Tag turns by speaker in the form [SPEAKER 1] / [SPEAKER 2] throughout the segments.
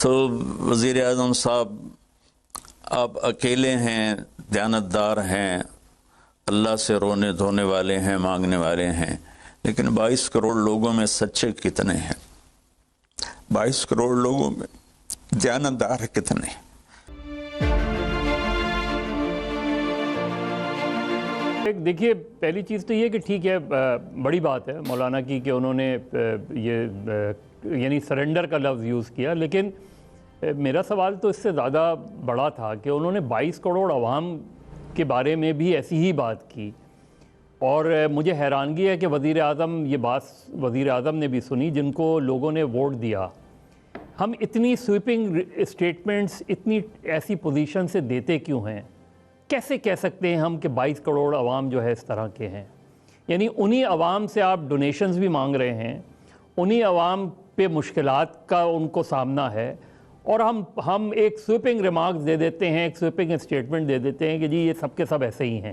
[SPEAKER 1] تو وزیر اعظم صاحب آپ اکیلے ہیں، دیانتدار ہیں، اللہ سے رونے دھونے والے ہیں، مانگنے والے ہیں، لیکن 22 کروڑ لوگوں میں سچے کتنے ہیں؟ 22 کروڑ لوگوں میں دیانتدار کتنے ہیں؟
[SPEAKER 2] دیکھیے، پہلی چیز تو یہ کہ ٹھیک ہے، بڑی بات ہے مولانا کی کہ انہوں نے یہ یعنی سرنڈر کا لفظ یوز کیا، لیکن میرا سوال تو اس سے زیادہ بڑا تھا کہ انہوں نے 22 کروڑ عوام کے بارے میں بھی ایسی ہی بات کی، اور مجھے حیرانگی ہے کہ وزیر اعظم یہ بات وزیر اعظم نے بھی سنی جن کو لوگوں نے ووٹ دیا۔ ہم اتنی سویپنگ اسٹیٹمنٹس اتنی ایسی پوزیشن سے دیتے کیوں ہیں؟ کیسے کہہ سکتے ہیں ہم کہ 22 کروڑ عوام جو ہے اس طرح کے ہیں؟ یعنی انہی عوام سے آپ ڈونیشنز بھی مانگ رہے ہیں، انہی عوام پہ مشکلات کا ان کو سامنا ہے، اور ہم ایک سویپنگ ریمارکس دے دیتے ہیں، ایک سویپنگ اسٹیٹمنٹ دے دیتے ہیں کہ جی یہ سب کے سب ایسے ہی ہیں۔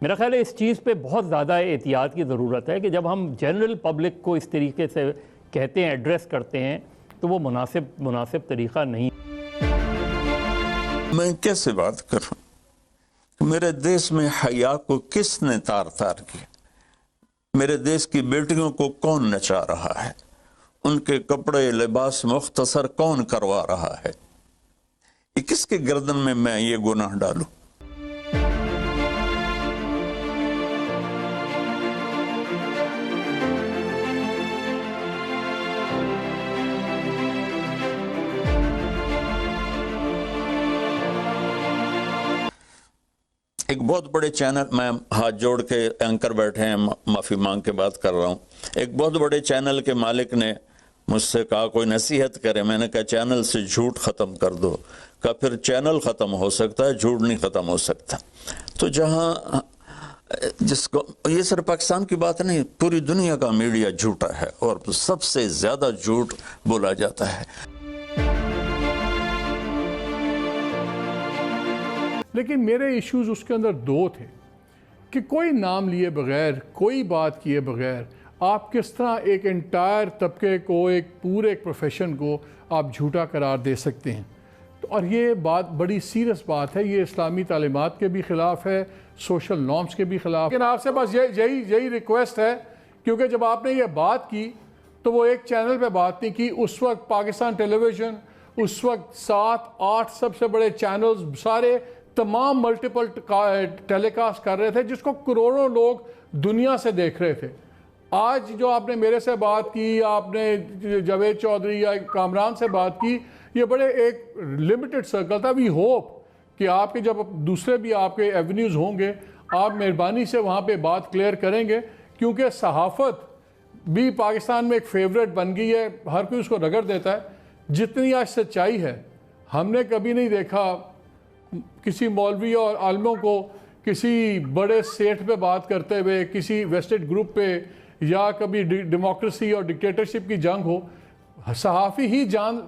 [SPEAKER 2] میرا خیال ہے اس چیز پہ بہت زیادہ احتیاط کی ضرورت ہے کہ جب ہم جنرل پبلک کو اس طریقے سے کہتے ہیں، ایڈریس کرتے ہیں، تو وہ مناسب طریقہ نہیں۔
[SPEAKER 1] میں کیسے بات کروں؟ میرے دیش میں حیا کو کس نے تار کیا؟ میرے دیش کی بیٹیوں کو کون نچا رہا ہے؟ ان کے کپڑے لباس مختصر کون کروا رہا ہے؟ یہ کس کے گردن میں یہ گناہ ڈالوں؟ ایک بہت بڑے چینل، میں ہاتھ جوڑ کے اینکر بیٹھے ہیں، معافی مانگ کے بات کر رہا ہوں، ایک بہت بڑے چینل کے مالک نے مجھ سے کہا کوئی نصیحت کرے۔ میں نے کہا چینل سے جھوٹ ختم کر دو۔ کہا پھر چینل ختم ہو سکتا ہے، جھوٹ نہیں ختم ہو سکتا۔ تو جہاں جس کو یہ صرف پاکستان کی بات نہیں، پوری دنیا کا میڈیا جھوٹا ہے اور سب سے زیادہ جھوٹ بولا جاتا ہے۔
[SPEAKER 3] لیکن میرے ایشوز اس کے اندر دو تھے کہ کوئی نام لیے بغیر، کوئی بات کیے بغیر آپ کس طرح ایک انٹائر طبقے کو، ایک پورے پروفیشن کو آپ جھوٹا قرار دے سکتے ہیں؟ اور یہ بات بڑی سیریس بات ہے، یہ اسلامی تعلیمات کے بھی خلاف ہے، سوشل نارمز کے بھی خلاف۔ لیکن آپ سے بس یہی ریکویسٹ ہے، کیونکہ جب آپ نے یہ بات کی تو وہ ایک چینل پہ بات نہیں کی، اس وقت پاکستان ٹیلی ویژن، اس وقت 7-8 سب سے بڑے چینلز سارے تمام ملٹیپل ٹیلی کاسٹ کر رہے تھے، جس کو کروڑوں لوگ دنیا سے دیکھ رہے تھے۔ آج جو آپ نے میرے سے بات کی، آپ نے جاوید چودھری یا کامران سے بات کی، یہ بڑے ایک لمیٹڈ سرکل تھا۔ وی ہوپ کہ آپ کے جب دوسرے بھی آپ کے ایونیوز ہوں گے، آپ مہربانی سے وہاں پہ بات کلیئر کریں گے، کیونکہ صحافت بھی پاکستان میں ایک فیوریٹ بن گئی ہے، ہر کوئی اس کو رگڑ دیتا ہے۔ جتنی آج سچائی ہے، ہم نے کبھی نہیں دیکھا کسی مولوی اور عالموں کو کسی بڑے سیٹ پہ بات کرتے ہوئے، کسی ویسٹڈ گروپ پہ، یا کبھی ڈیموکریسی اور ڈکٹیٹرشپ کی جنگ ہو۔ صحافی ہی جان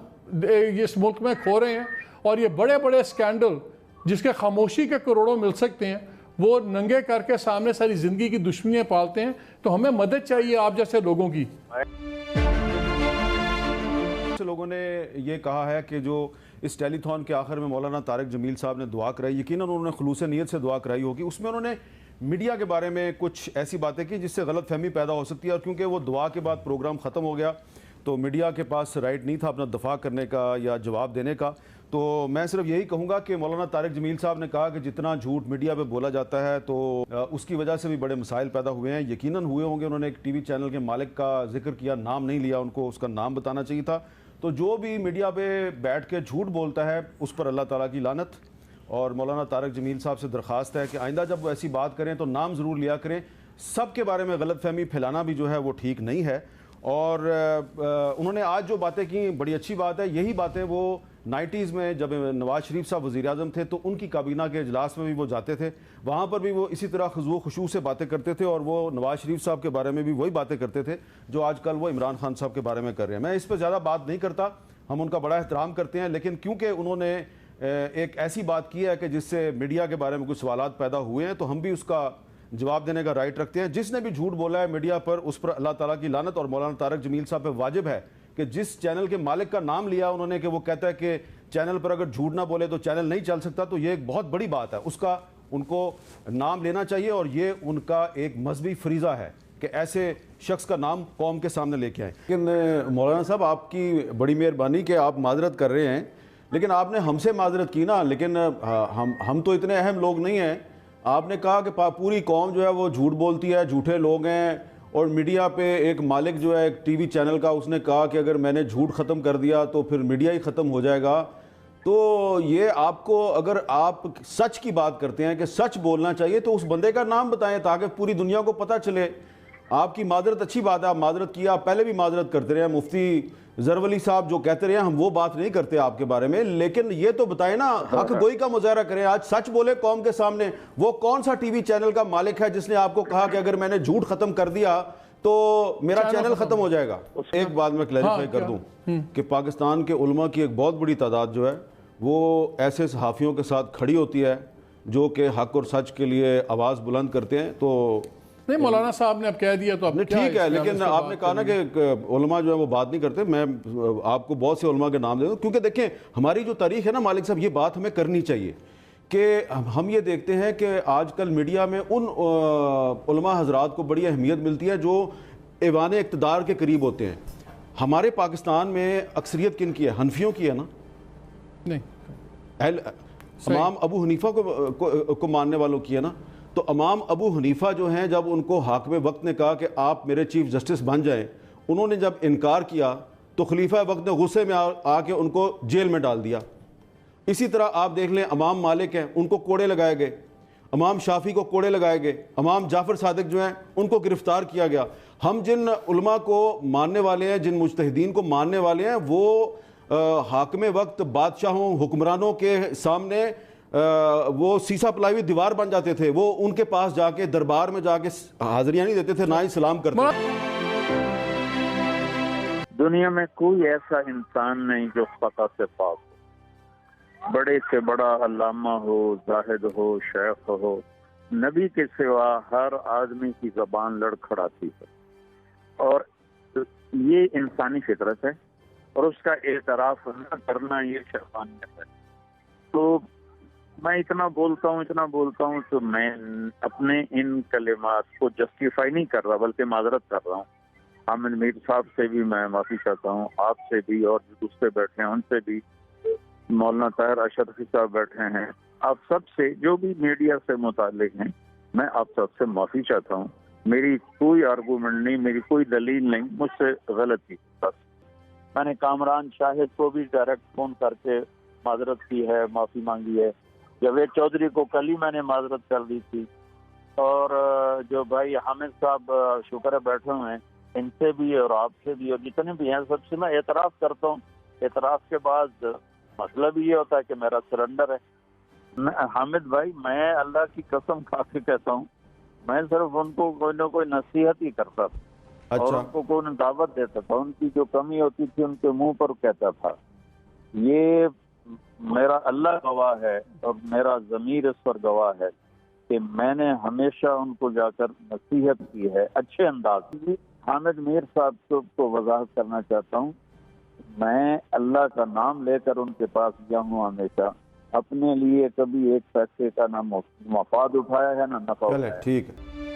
[SPEAKER 3] اس ملک میں کھو رہے ہیں، اور یہ بڑے بڑے سکینڈل جس کے خاموشی کے کروڑوں مل سکتے ہیں، وہ ننگے کر کے سامنے ساری زندگی کی دشمنیاں پالتے ہیں۔ تو ہمیں مدد چاہیے آپ جیسے لوگوں کی۔
[SPEAKER 4] لوگوں نے یہ کہا ہے کہ جو اس ٹیلی تھون کے آخر میں مولانا طارق جمیل صاحب نے دعا کرائی، یقیناً انہوں نے خلوص نیت سے دعا کرائی ہوگی، اس میں انہوں نے میڈیا کے بارے میں کچھ ایسی باتیں کی جس سے غلط فہمی پیدا ہو سکتی ہے، اور کیونکہ وہ دعا کے بعد پروگرام ختم ہو گیا تو میڈیا کے پاس رائٹ نہیں تھا اپنا دفاع کرنے کا یا جواب دینے کا۔ تو میں صرف یہی کہوں گا کہ مولانا طارق جمیل صاحب نے کہا کہ جتنا جھوٹ میڈیا پہ بولا جاتا ہے تو اس کی وجہ سے بھی بڑے مسائل پیدا ہوئے ہیں، یقیناً ہوئے ہوں گے۔ انہوں نے ایک ٹی وی چینل کے مالک کا ذکر کیا، نام نہیں لیا، ان کو اس کا نام بتانا چاہیے تھا۔ تو جو بھی میڈیا پہ بیٹھ کے جھوٹ بولتا ہے اس پر اللہ تعالیٰ کی لعنت، اور مولانا طارق جمیل صاحب سے درخواست ہے کہ آئندہ جب وہ ایسی بات کریں تو نام ضرور لیا کریں۔ سب کے بارے میں غلط فہمی پھیلانا بھی جو ہے وہ ٹھیک نہیں ہے۔ اور انہوں نے آج جو باتیں کی بڑی اچھی بات ہے، یہی باتیں وہ 90s میں جب نواز شریف صاحب وزیر اعظم تھے تو ان کی کابینہ کے اجلاس میں بھی وہ جاتے تھے، وہاں پر بھی وہ اسی طرح خضوع و خشوع سے باتیں کرتے تھے، اور وہ نواز شریف صاحب کے بارے میں بھی وہی باتیں کرتے تھے جو آج کل وہ عمران خان صاحب کے بارے میں کر رہے ہیں۔ میں اس پہ زیادہ بات نہیں کرتا، ہم ان کا بڑا احترام کرتے ہیں، لیکن کیونکہ انہوں نے ایک ایسی بات کی ہے کہ جس سے میڈیا کے بارے میں کچھ سوالات پیدا ہوئے ہیں، تو ہم بھی اس کا جواب دینے کا رائٹ رکھتے ہیں۔ جس نے بھی جھوٹ بولا ہے میڈیا پر، اس پر اللہ تعالیٰ کی لعنت، اور مولانا طارق جمیل صاحب پہ واجب ہے کہ جس چینل کے مالک کا نام لیا انہوں نے کہ وہ کہتا ہے کہ چینل پر اگر جھوٹ نہ بولے تو چینل نہیں چل سکتا، تو یہ ایک بہت بڑی بات ہے، اس کا ان کو نام لینا چاہیے، اور یہ ان کا ایک مذہبی فریضہ ہے کہ ایسے شخص کا نام قوم کے سامنے لے کے آئیں۔ لیکن مولانا صاحب آپ کی بڑی مہربانی کہ آپ معذرت کر رہے ہیں، لیکن آپ نے ہم سے معذرت کی نا، لیکن ہم تو اتنے اہم لوگ نہیں ہیں۔ آپ نے کہا کہ پوری قوم جو ہے وہ جھوٹ بولتی ہے، جھوٹے لوگ ہیں، اور میڈیا پہ ایک مالک جو ہے ایک ٹی وی چینل کا، اس نے کہا کہ اگر میں نے جھوٹ ختم کر دیا تو پھر میڈیا ہی ختم ہو جائے گا۔ تو یہ آپ کو، اگر آپ سچ کی بات کرتے ہیں کہ سچ بولنا چاہیے تو اس بندے کا نام بتائیں تاکہ پوری دنیا کو پتہ چلے۔ آپ کی معذرت اچھی بات ہے، آپ معذرت کیا، آپ پہلے بھی معذرت کرتے رہے، مفتی زرولی صاحب جو کہتے رہے ہم وہ بات نہیں کرتے آپ کے بارے میں، لیکن یہ تو بتائیں نا، حق گوئی کا مظاہرہ کریں، آج سچ بولے قوم کے سامنے۔ وہ کون سا ٹی وی چینل کا مالک ہے جس نے آپ کو کہا کہ اگر میں نے جھوٹ ختم کر دیا تو میرا چینل ختم ہو جائے گا؟ ایک بات میں کلیریفائی کر دوں کہ پاکستان کے علماء کی ایک بہت بڑی تعداد جو ہے وہ ایسے صحافیوں کے ساتھ کھڑی ہوتی ہے جو کہ حق اور سچ کے لیے آواز بلند کرتے ہیں۔ تو
[SPEAKER 3] نہیں، مولانا صاحب نے اب کہہ دیا تو اب
[SPEAKER 4] ٹھیک ہے، لیکن آپ نے کہا نا کہ علماء جو ہے وہ بات نہیں کرتے، میں آپ کو بہت سے علماء کے نام دے دوں، کیونکہ دیکھیں ہماری جو تاریخ ہے نا مالک صاحب، یہ بات ہمیں کرنی چاہیے کہ ہم یہ دیکھتے ہیں کہ آج کل میڈیا میں ان علماء حضرات کو بڑی اہمیت ملتی ہے جو ایوان اقتدار کے قریب ہوتے ہیں۔ ہمارے پاکستان میں اکثریت کن کی ہے؟ حنفیوں کی ہے نا،
[SPEAKER 3] نہیں،
[SPEAKER 4] امام ابو حنیفہ کو ماننے والوں کی ہے نا۔ تو امام ابو حنیفہ جو ہیں، جب ان کو حاکم وقت نے کہا کہ آپ میرے چیف جسٹس بن جائیں، انہوں نے جب انکار کیا تو خلیفہ وقت نے غصے میں آ کے ان کو جیل میں ڈال دیا۔ اسی طرح آپ دیکھ لیں امام مالک ہیں، ان کو کوڑے لگائے گئے، امام شافعی کو کوڑے لگائے گئے، امام جعفر صادق جو ہیں ان کو گرفتار کیا گیا۔ ہم جن علماء کو ماننے والے ہیں، جن مجتہدین کو ماننے والے ہیں، وہ حاکم وقت بادشاہوں حکمرانوں کے سامنے وہ سیسا پلائی ہوئی دیوار بن جاتے تھے، وہ ان کے پاس جا کے دربار میں جا کے حاضریاں نہیں دیتے تھے، نہ ہی سلام کرتے تھے۔
[SPEAKER 5] دنیا میں کوئی ایسا انسان نہیں جو خطا سے پاک ہو، بڑے سے بڑا علامہ ہو، زاہد ہو، شیخ ہو، نبی کے سوا ہر آدمی کی زبان لڑکھڑاتی ہے، اور یہ انسانی فطرت ہے، اور اس کا اعتراف نہ کرنا یہ شیطانیت ہے۔ تو میں اتنا بولتا ہوں تو میں اپنے ان کلمات کو جسٹیفائی نہیں کر رہا بلکہ معذرت کر رہا ہوں۔ حامد میر صاحب سے بھی میں معافی چاہتا ہوں، آپ سے بھی، اور جو دوسرے بیٹھے ہیں ان سے بھی، مولانا طاہر اشرفی صاحب بیٹھے ہیں، آپ سب سے، جو بھی میڈیا سے متعلق ہیں، میں آپ سب سے معافی چاہتا ہوں۔ میری کوئی آرگومنٹ نہیں، میری کوئی دلیل نہیں، مجھ سے غلطی بس۔ میں نے کامران شاہد کو بھی ڈائریکٹ فون کر کے معذرت کی ہے، معافی مانگی ہے۔ جاوید چودھری کو کل ہی میں نے معذرت کر دی تھی، اور جو بھائی حامد صاحب شکر ہے بیٹھے ہوئے ہیں، ان سے بھی اور آپ سے بھی اور جتنے بھی ہیں سب سے میں اعتراف کرتا ہوں۔ اعتراف کے بعد مسئلہ بھی یہ ہوتا ہے کہ میرا سرنڈر ہے۔ حامد بھائی، میں اللہ کی قسم کھا کے کہتا ہوں، میں صرف ان کو کوئی نہ کوئی نصیحت ہی کرتا تھا، اور ان کو کوئی دعوت دیتا تھا، ان کی جو کمی ہوتی تھی ان کے منہ پر کہتا تھا۔ یہ میرا اللہ گواہ ہے اور میرا ضمیر اس پر گواہ ہے کہ میں نے ہمیشہ ان کو جا کر نصیحت کی ہے اچھے انداز میں۔ حامد میر صاحب کو وضاحت کرنا چاہتا ہوں، میں اللہ کا نام لے کر ان کے پاس گیا ہوں ہمیشہ، اپنے لیے کبھی ایک پیسے کا نہ مفاد اٹھایا ہے نہ نفع اٹھایا ہے۔
[SPEAKER 4] ٹھیک ہے۔